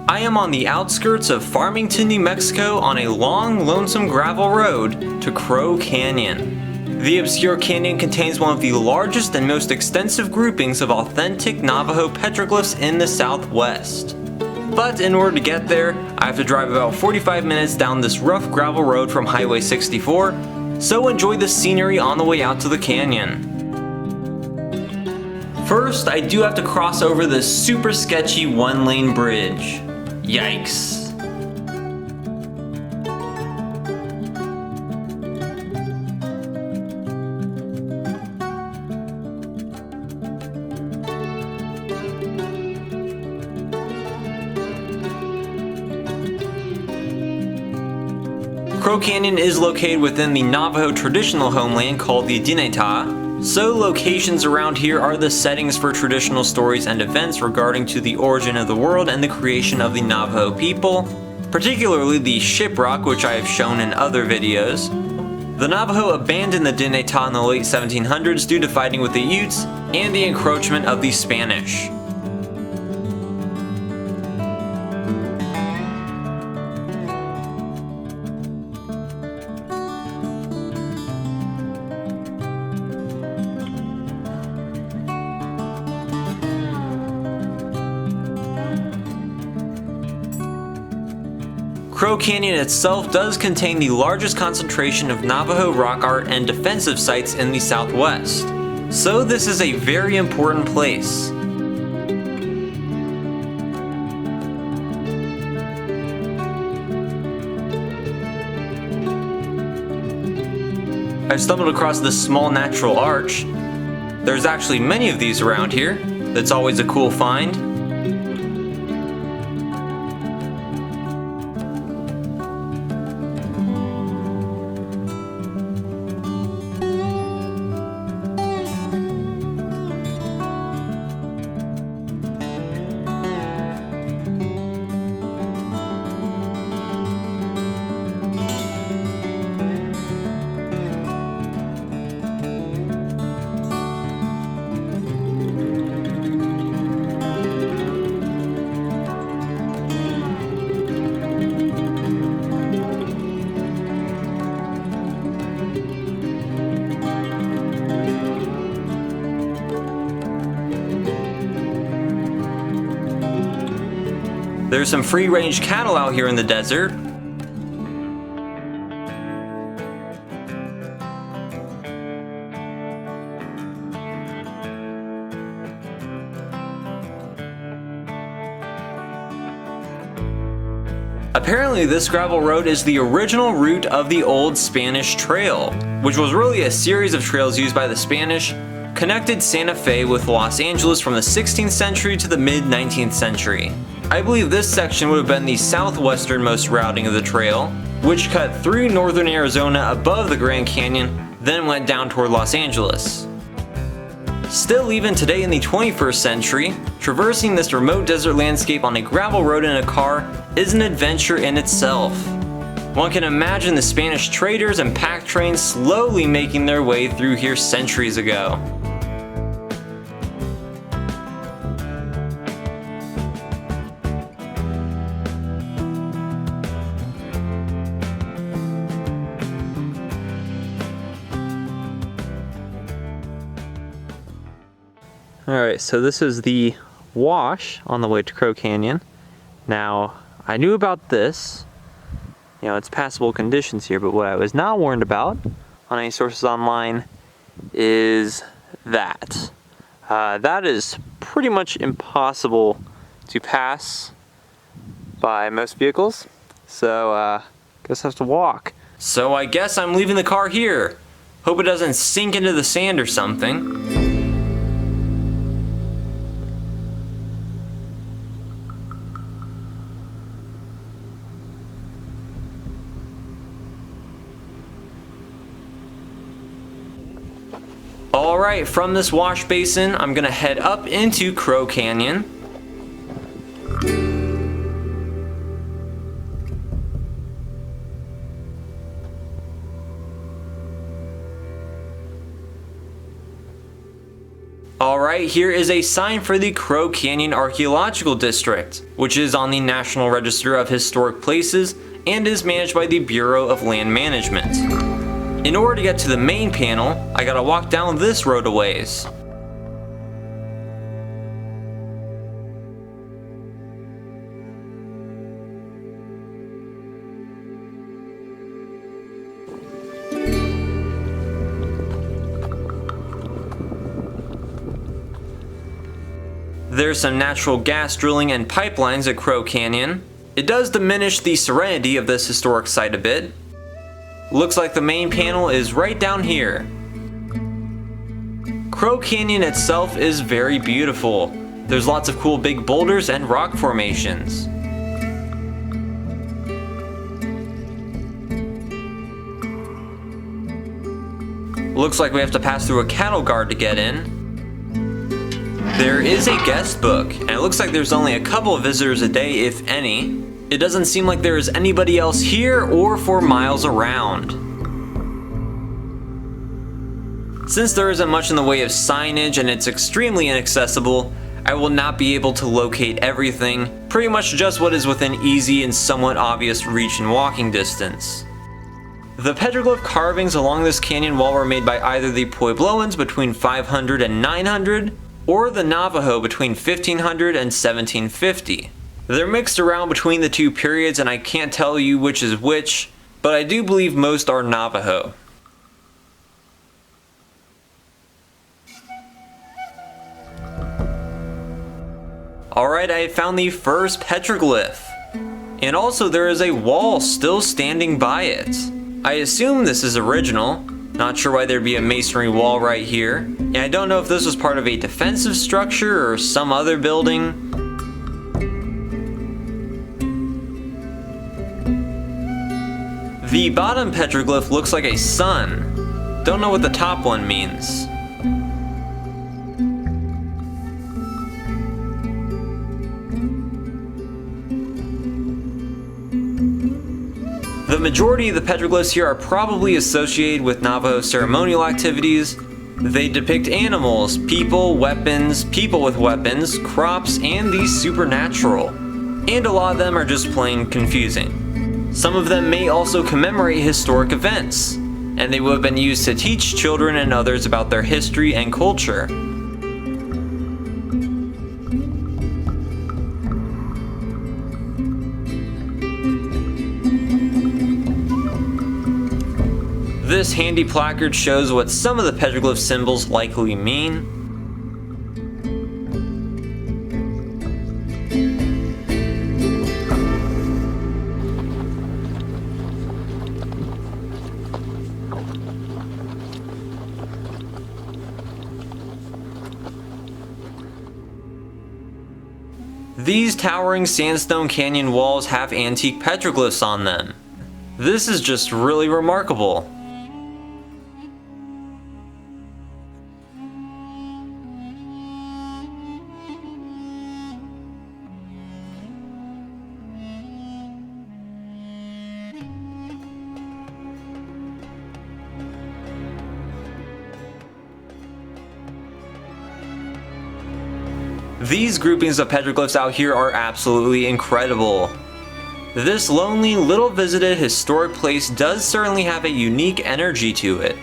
I am on the outskirts of Farmington, New Mexico on a long, lonesome gravel road to Crow Canyon. The obscure canyon contains one of the largest and most extensive groupings of authentic Navajo petroglyphs in the Southwest. But in order to get there, I have to drive about 45 minutes down this rough gravel road from Highway 64, so enjoy the scenery on the way out to the canyon. First, I do have to cross over this super sketchy one-lane bridge. Yikes. Crow Canyon is located within the Navajo traditional homeland called the Dinétah, so locations around here are the settings for traditional stories and events regarding to the origin of the world and the creation of the Navajo people, particularly the shiprock, which I have shown in other videos. The Navajo abandoned the Dinétah in the late 1700s due to fighting with the Utes and the encroachment of the Spanish. Crow Canyon itself does contain the largest concentration of Navajo rock art and defensive sites in the Southwest, so this is a very important place. I've stumbled across this small natural arch. There's actually many of these around here. That's always a cool find. There's some free-range cattle out here in the desert. Apparently this gravel road is the original route of the Old Spanish Trail, which was really a series of trails used by the Spanish, connected Santa Fe with Los Angeles from the 16th century to the mid-19th century. I believe this section would have been the southwesternmost routing of the trail, which cut through northern Arizona above the Grand Canyon, then went down toward Los Angeles. Still, even today in the 21st century, traversing this remote desert landscape on a gravel road in a car is an adventure in itself. One can imagine the Spanish traders and pack trains slowly making their way through here centuries ago. Alright, so this is the wash on the way to Crow Canyon. Now, I knew about this. You know, it's passable conditions here, but what I was not warned about on any sources online is that. That is pretty much impossible to pass by most vehicles, so guess I have to walk. So I guess I'm leaving the car here. Hope it doesn't sink into the sand or something. Alright, from this wash basin, I'm gonna head up into Crow Canyon. Alright, here is a sign for the Crow Canyon Archaeological District, which is on the National Register of Historic Places and is managed by the Bureau of Land Management. In order to get to the main panel, I gotta walk down this road a ways. There's some natural gas drilling and pipelines at Crow Canyon. It does diminish the serenity of this historic site a bit. Looks like the main panel is right down here. Crow Canyon itself is very beautiful. There's lots of cool big boulders and rock formations. Looks like we have to pass through a cattle guard to get in. There is a guest book, and it looks like there's only a couple of visitors a day, if any. It doesn't seem like there is anybody else here or for miles around. Since there isn't much in the way of signage and it's extremely inaccessible, I will not be able to locate everything, pretty much just what is within easy and somewhat obvious reach and walking distance. The petroglyph carvings along this canyon wall were made by either the Puebloans between 500 and 900, or the Navajo between 1500 and 1750. They're mixed around between the two periods and I can't tell you which is which, but I do believe most are Navajo. Alright, I found the first petroglyph. And also there is a wall still standing by it. I assume this is original. Not sure why there'd be a masonry wall right here. And I don't know if this was part of a defensive structure or some other building. The bottom petroglyph looks like a sun. Don't know what the top one means. The majority of the petroglyphs here are probably associated with Navajo ceremonial activities. They depict animals, people, weapons, people with weapons, crops, and the supernatural. And a lot of them are just plain confusing. Some of them may also commemorate historic events, and they would have been used to teach children and others about their history and culture. This handy placard shows what some of the petroglyph symbols likely mean. These towering sandstone canyon walls have antique petroglyphs on them. This is just really remarkable. These groupings of petroglyphs out here are absolutely incredible. This lonely, little visited historic place does certainly have a unique energy to it.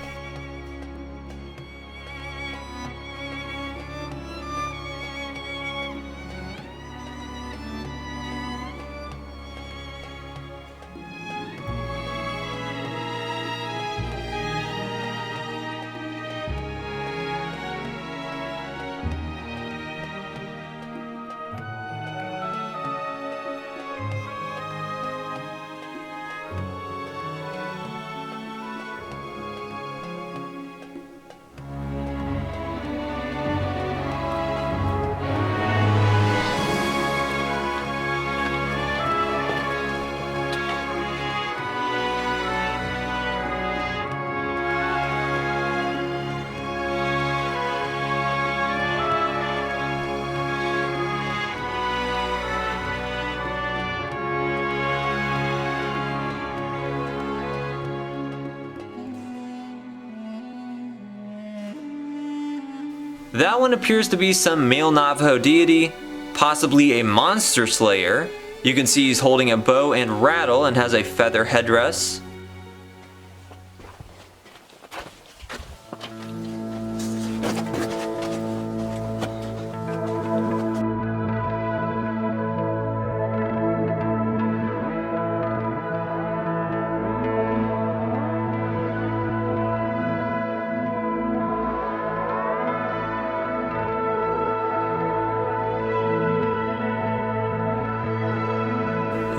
That one appears to be some male Navajo deity, possibly a monster slayer. You can see he's holding a bow and rattle and has a feather headdress.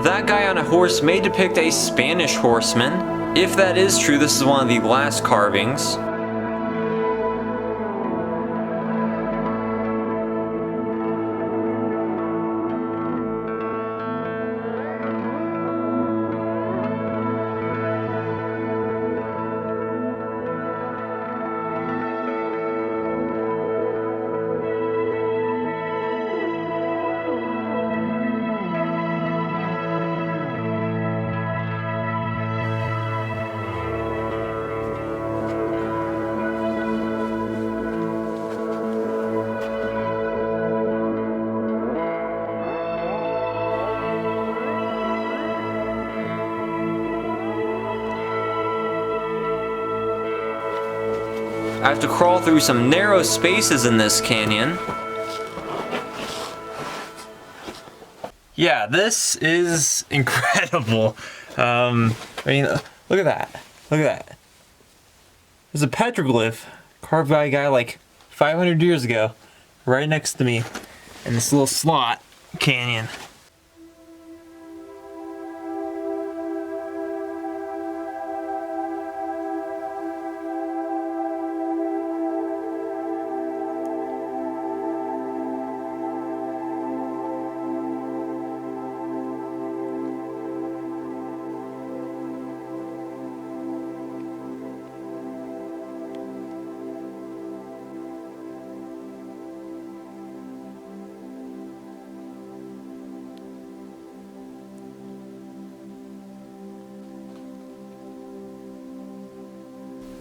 That guy on a horse may depict a Spanish horseman. If that is true, this is one of the last carvings. I have to crawl through some narrow spaces in this canyon. Yeah, this is incredible. I mean, look at that. Look at that. There's a petroglyph carved by a guy like 500 years ago, right next to me in this little slot canyon.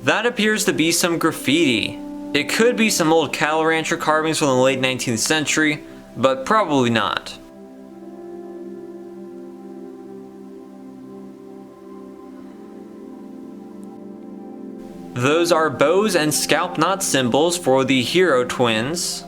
That appears to be some graffiti. It could be some old cattle rancher carvings from the late 19th century, but probably not. Those are bows and scalp knot symbols for the hero twins.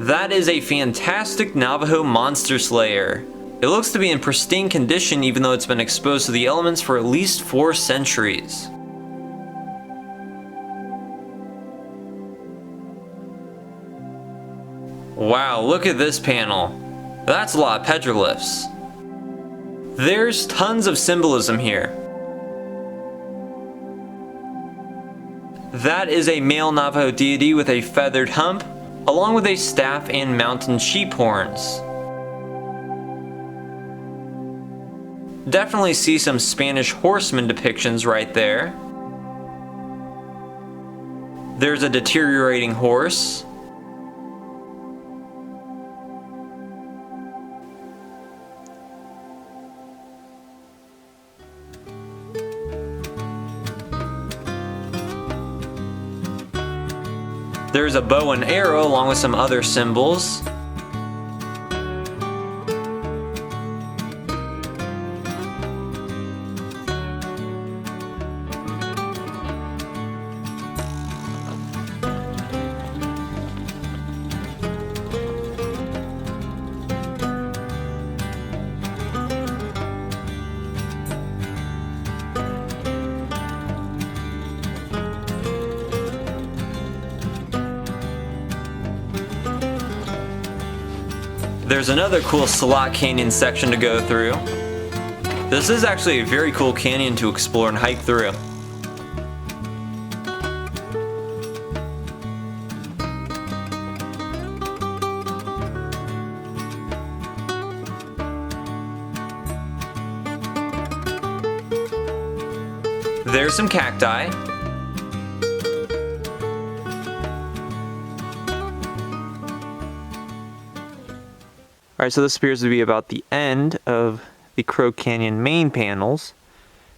That is a fantastic Navajo monster slayer. It looks to be in pristine condition even though it's been exposed to the elements for at least 4 centuries. Wow, look at this panel. That's a lot of petroglyphs. There's tons of symbolism here. That is a male Navajo deity with a feathered hump, along with a staff and mountain sheep horns. Definitely see some Spanish horseman depictions right there. There's a deteriorating horse. There's a bow and arrow along with some other symbols. There's another cool slot canyon section to go through. This is actually a very cool canyon to explore and hike through. There's some cacti. Alright, so this appears to be about the end of the Crow Canyon main panels.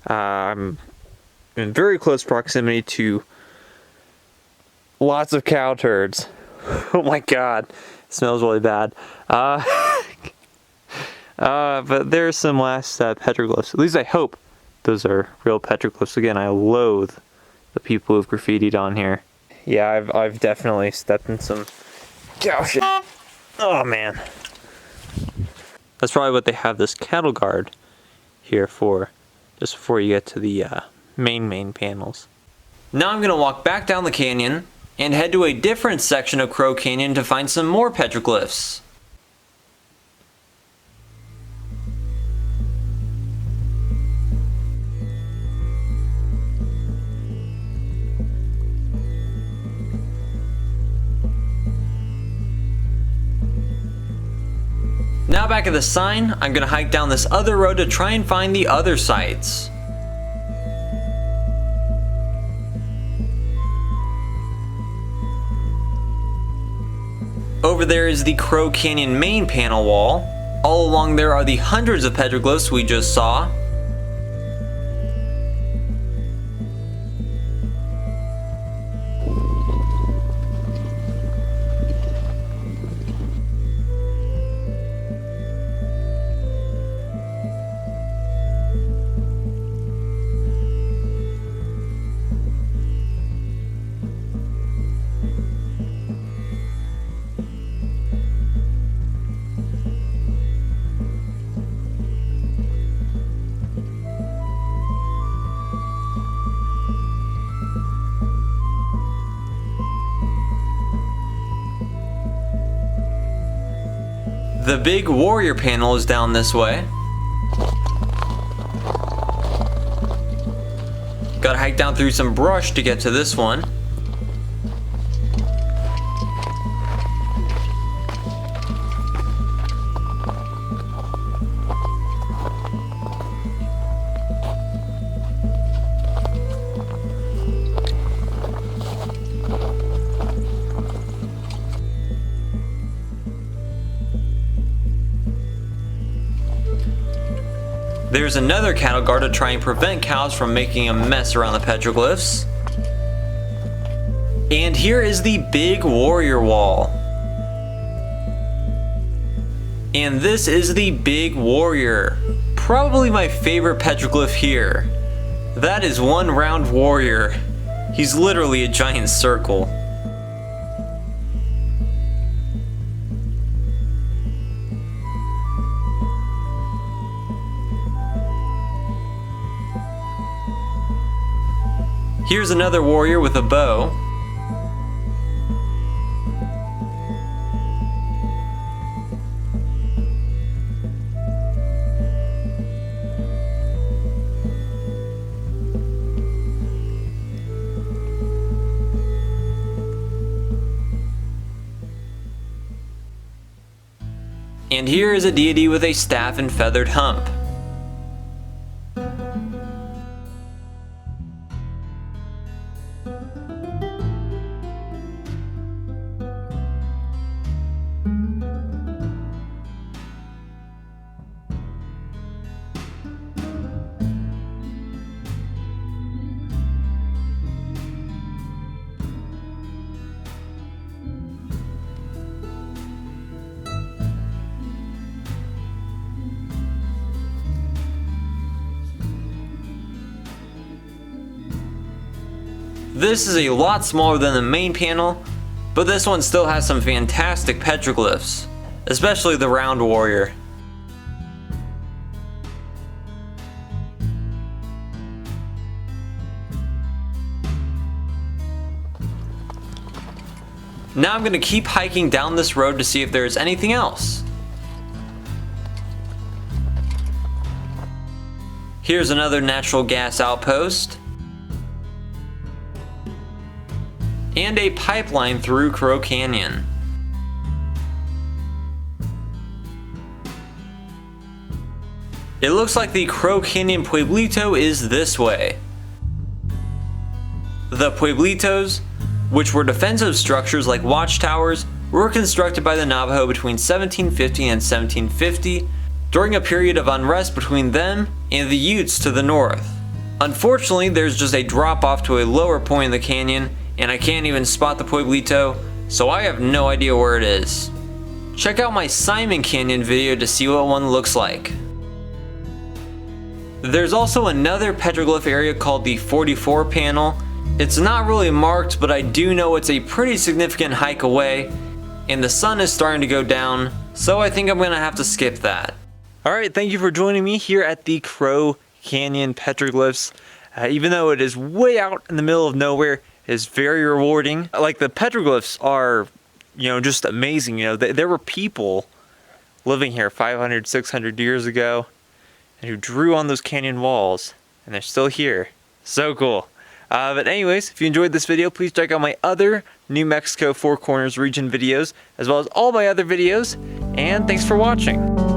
I'm in very close proximity to lots of cow turds. Oh my god, it smells really bad. But there's some last petroglyphs. At least I hope those are real petroglyphs. Again, I loathe the people who've graffitied on here. Yeah, I've definitely stepped in some cow shit. Oh man. That's probably what they have this cattle guard here for, just before you get to the main panels. Now I'm gonna walk back down the canyon and head to a different section of Crow Canyon to find some more petroglyphs. Now back at the sign, I'm gonna hike down this other road to try and find the other sites. Over there is the Crow Canyon main panel wall. All along there are the hundreds of petroglyphs we just saw. The big warrior panel is down this way. Gotta hike down through some brush to get to this one. There's another cattle guard to try and prevent cows from making a mess around the petroglyphs. And here is the big warrior wall. And this is the big warrior. Probably my favorite petroglyph here. That is one round warrior. He's literally a giant circle. Here's another warrior with a bow. And here is a deity with a staff and feathered hump. This is a lot smaller than the main panel, but this one still has some fantastic petroglyphs, especially the round warrior. Now I'm going to keep hiking down this road to see if there's anything else. Here's another natural gas outpost. And a pipeline through Crow Canyon. It looks like the Crow Canyon Pueblito is this way. The Pueblitos, which were defensive structures like watchtowers, were constructed by the Navajo between 1750 and 1750, during a period of unrest between them and the Utes to the north. Unfortunately, there's just a drop off to a lower point in the canyon, and I can't even spot the Pueblito, so I have no idea where it is. Check out my Simon Canyon video to see what one looks like. There's also another petroglyph area called the 44 panel. It's not really marked, but I do know it's a pretty significant hike away, and the sun is starting to go down, so I think I'm gonna have to skip that. Alright, thank you for joining me here at the Crow Canyon Petroglyphs. Even though it is way out in the middle of nowhere, it is very rewarding. Like, the petroglyphs are, just amazing. There were people living here 500, 600 years ago and who drew on those canyon walls, and they're still here. So cool. But anyways, if you enjoyed this video, please check out my other New Mexico Four Corners region videos, as well as all my other videos, and thanks for watching.